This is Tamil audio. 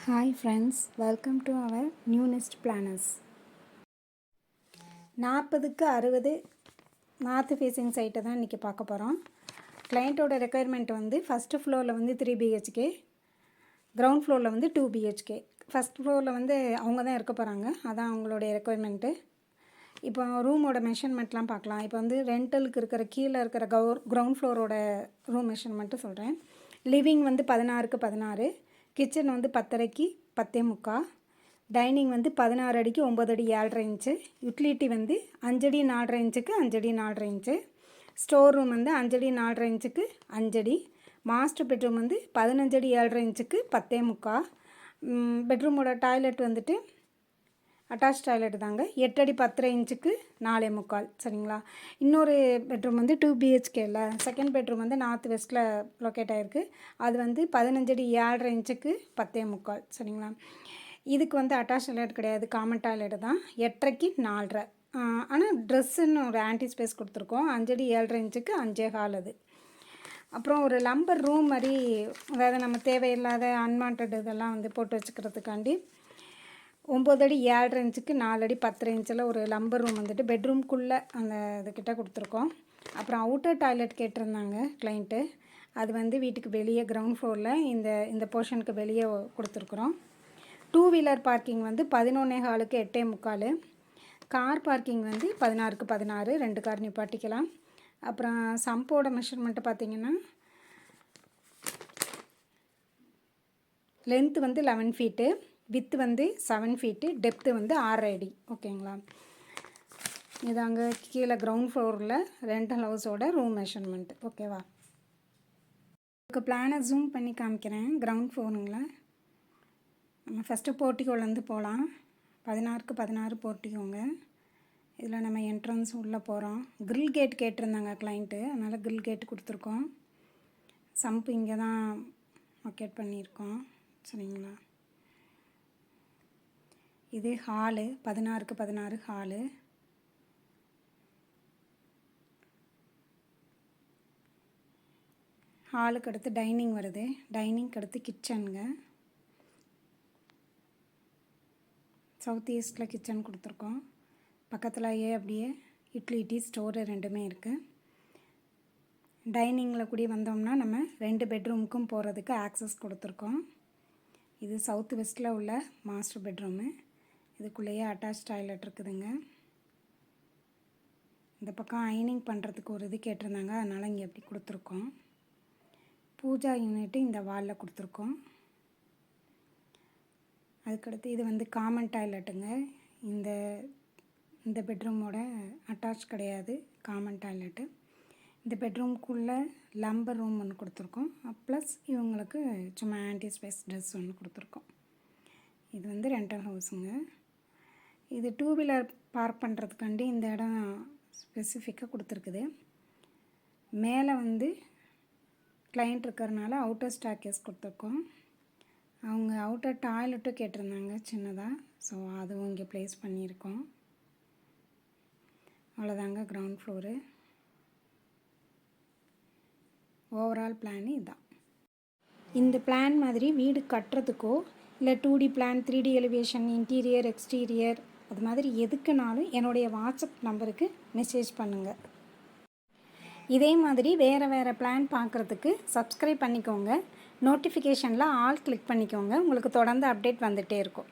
Hi friends, welcome to our new nest planners. 40க்கு 60 north facing சைட்டை தான் இன்றைக்கி பார்க்க போகிறோம். கிளைண்ட்டோட ரெக்குயர்மெண்ட் வந்து ஃபஸ்ட்டு ஃப்ளோரில் வந்து 3 BHK, கிரவுண்ட் ஃப்ளோரில் வந்து 2 BHK. ஃபஸ்ட் ஃப்ளோரில் வந்து அவங்க தான் இருக்க போகிறாங்க, அதான் அவங்களுடைய ரெக்குயர்மெண்ட்டு. இப்போ ரூமோட மெஷர்மெண்ட்லாம் பார்க்கலாம். இப்போ வந்து ரெண்டலுக்கு இருக்கிற கீழே இருக்கிற கிரவுண்ட் ஃப்ளோரோட ரூம் மெஷர்மெண்ட்டு சொல்கிறேன். லிவிங் வந்து 16க்கு 16, கிச்சன் வந்து 10:30க்கு 10:45, டைனிங் வந்து 16 அடிக்கு 9 அடி 7.5 இன்ச்சு, யூட்டிலிட்டி வந்து 5 அடி 4.5 இன்ச்சுக்கு 5 அடி 4.5 இன்ச்சு, ஸ்டோர் ரூம் வந்து 5 அடி 4.5 இன்ச்சுக்கு 5 அடி, மாஸ்டர் பெட்ரூம் வந்து 15 அடி 7.5 இன்ச்சுக்கு 10:45. பெட்ரூமோட டாய்லெட் வந்துட்டு அட்டாச் டாய்லெட் தாங்க, 8 அடி 10.5 இன்ச்சுக்கு 4.25. சரிங்களா. இன்னொரு பெட்ரூம் வந்து 2 BHKல செகண்ட் பெட்ரூம் வந்து நார்த் வெஸ்ட்டில் லொக்கேட் ஆகிருக்கு. அது வந்து 15 அடி 7.5 இன்ச்சுக்கு 10.25. சரிங்களா. இதுக்கு வந்து அட்டாச் டாய்லெட் கிடையாது, காமன் டாய்லெட் தான். 8:30க்கு 4.5. ஆனால் ட்ரெஸ்ஸுன்னு ஒரு ஆன்டி ஸ்பேஸ் கொடுத்துருக்கோம். 5 அடி 7.5 இன்ச்சுக்கு 5.25 அது. அப்புறம் ஒரு லம்பர் ரூம் மாதிரி, அதாவது நம்ம தேவையில்லாத அன்வான்ட் இதெல்லாம் வந்து போட்டு வச்சுக்கிறதுக்காண்டி 9 அடி 7.5 இன்ச்சுக்கு 4 அடி 10.5 இன்ச்சில் ஒரு லம்பர் ரூம் வந்துட்டு பெட்ரூம்குள்ளே அந்த இதுக்கிட்ட கொடுத்துருக்கோம். அப்புறம் அவுட்டர் டாய்லெட் கேட்டிருந்தாங்க கிளைண்ட்டு. அது வந்து வீட்டுக்கு வெளியே கிரவுண்ட் ஃப்ளோரில் இந்த போர்ஷனுக்கு வெளியே கொடுத்துருக்குறோம். 2 வீலர் பார்க்கிங் வந்து 11.15க்கு 8.45, கார் பார்க்கிங் வந்து 16க்கு 16, 2 கார் நிப்பாட்டிக்கலாம். அப்புறம் சம்போட மெஷர்மெண்ட்டு பார்த்திங்கன்னா லென்த்து வந்து 11 ஃபீட்டு, வித்து வந்து 7 ஃபீட்டு, டெப்த்து வந்து 6 அடி. ஓகேங்களா. இது அங்கே கீழே கிரவுண்ட் ஃப்ளோரில் ரெண்டல் ஹவுஸோட ரூம் மெஷர்மெண்ட்டு. ஓகேவா. இதுக்கு பிளானை ஜூம் பண்ணி காமிக்கிறேன். கிரவுண்ட் ஃப்ளோருங்கள நம்ம ஃபஸ்ட்டு போர்ட்டிகோலேருந்து போகலாம். 16க்கு 16 போர்ட்டிகோங்க. இதில் நம்ம என்ட்ரன்ஸ் உள்ளே போகிறோம். கிரில் கேட் கேட்டிருந்தாங்க கிளைண்ட்டு, அதனால் கிரில் கேட் கொடுத்துருக்கோம். சம்பு இங்கே தான் லொக்கேட் பண்ணியிருக்கோம். சரிங்களா. இது ஹாலு, 16க்கு 16 ஹாலு. ஹாலுக்கு அடுத்து டைனிங் வருது, டைனிங்க்கு அடுத்து கிச்சனுங்க. சவுத் ஈஸ்டில் கிச்சன் கொடுத்துருக்கோம். பக்கத்துலேயே அப்படியே யூட்டிலிட்டி ஸ்டோரு ரெண்டுமே இருக்குது. டைனிங்கில் கூடி வந்தோம்னா நம்ம 2 பெட்ரூமுக்கும் போகிறதுக்கு ஆக்சஸ் கொடுத்துருக்கோம். இது சவுத் வெஸ்ட்டில் உள்ள மாஸ்டர் பெட்ரூமு. இதுக்குள்ளேயே அட்டாச் டாய்லெட் இருக்குதுங்க. இந்த பக்கம் அயனிங் பண்ணுறதுக்கு ஒரு இது கேட்டிருந்தாங்க, அதனால் இங்கே எப்படி கொடுத்துருக்கோம். பூஜா யூனிட்டு இந்த வாலில் கொடுத்துருக்கோம். அதுக்கடுத்து இது வந்து காமன் டாய்லெட்டுங்க. இந்த பெட்ரூமோட அட்டாச் கிடையாது, காமன் டாய்லெட்டு. இந்த பெட்ரூம்குள்ளே லம்பர் ரூம் ஒன்று கொடுத்துருக்கோம். ப்ளஸ் இவங்களுக்கு சும்மா ஆன்டி ஸ்பேஸ் ட்ரெஸ் ஒன்று கொடுத்துருக்கோம். இது வந்து ரெண்டல் ஹவுஸுங்க. இது 2 வீலர் பார்க் பண்ணுறதுக்காண்டி இந்த இடம் ஸ்பெசிஃபிக்காக கொடுத்துருக்குது. மேலே வந்து கிளைண்ட் இருக்கிறனால அவுட்டர் ஸ்டார்கேஸ் கொடுத்துருக்கோம். அவங்க அவுட்டர் டாய்லெட்டும் கேட்டிருந்தாங்க சின்னதாக, ஸோ அதுவும் இங்கே ப்ளேஸ் பண்ணியிருக்கோம். அவ்வளோதாங்க கிரவுண்ட் ஃப்ளோரு. ஓவரால் பிளான் இதுதான். இந்த பிளான் மாதிரி வீடு கட்டுறதுக்கோ இல்லை 2D plan, 3D elevation, interior, exterior, அது மாதிரி எதுக்குனாலும் என்னுடைய வாட்ஸ்அப் நம்பருக்கு மெசேஜ் பண்ணுங்கள். இதே மாதிரி வேறு பிளான் பார்க்குறதுக்கு சப்ஸ்கிரைப் பண்ணிக்கோங்க. நோட்டிஃபிகேஷனில் ஆல் கிளிக் பண்ணிக்கோங்க. உங்களுக்கு தொடர்ந்து அப்டேட் வந்துகிட்டே இருக்கும்.